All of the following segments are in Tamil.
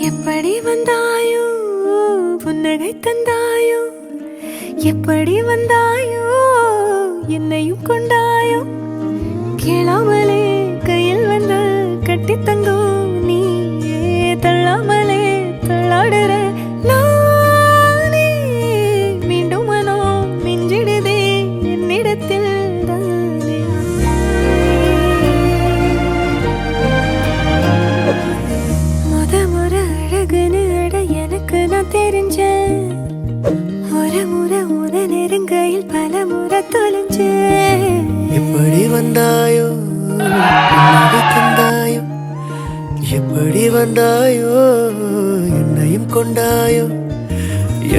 எப்படி வந்தாயோ புன்னகை தந்தாயோ, எப்படி வந்தாயோ என்னையும் கொண்டாயோ, கேளாமலே கையில் வந்து கட்டி தங்கோ நீ தள்ளாமலே தள்ளாடுற நானே, மீண்டும் மனோ மிஞ்சிடுதே என்னிடத்தில் தானே. முறை அழகுன்னு அட எனக்கு நான் தெரிஞ்சேன், ஒரு முறை உன நெருங்கையில் பல முறை தொலைஞ்சேன். எப்படி வந்தாயோ தந்தாயோ, எப்படி வந்தாயோ என்னையும் கொண்டாயோ,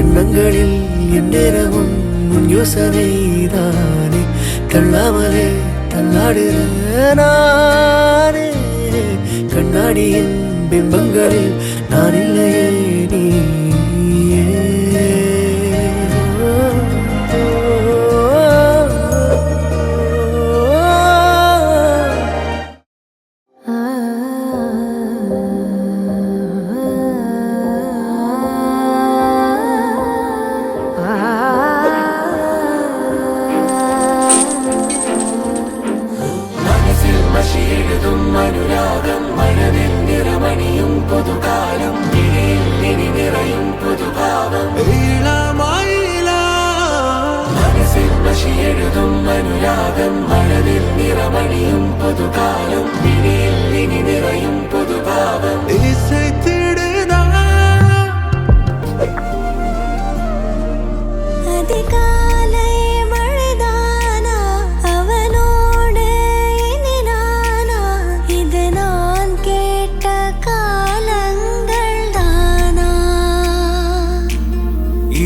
எண்ணங்களில் எந்நேரமும் உன் யோசனை தானே, தள்ளாமலே தள்ளாடுற நானே, கண்ணாடியின் பிம்பங்களில் நான் இல்லையே நீ. അനുരാഗം മനതിൽ നിറമണിയും പുതുകാലം, ഇനി നിറയും പുതുഭാവം. മനസ്സിൽ മഷിയെഴുതും അനുരാഗം മനതിൽ നിറമണിയും പുതുകാലം, ഇനി നിറയും പുതുഭാവം.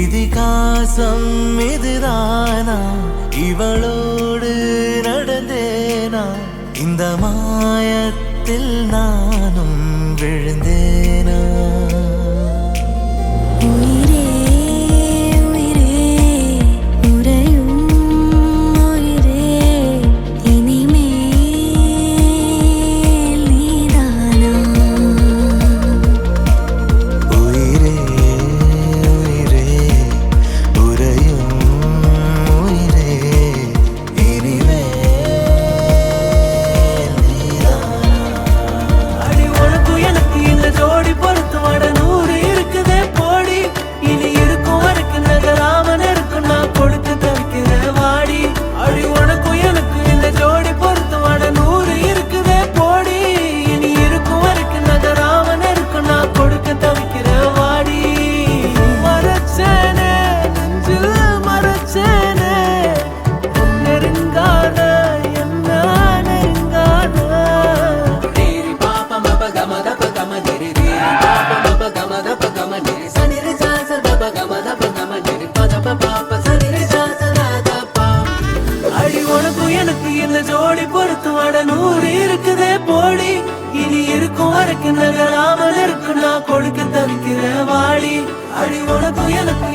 இதிகாசம் இதுதானா, இவளோடு நடந்தேனா, இந்த மாயத்தில் நானும் விழுந்தேனா. ஜோடி பொறுத்து வட 100 இருக்குதே போடி, இனி இருக்கும் வரைக்கும் நகராம இருக்கு நான் கொடுக்க தவிக்கிற வாடி. அடி உனக்கும் எனக்கு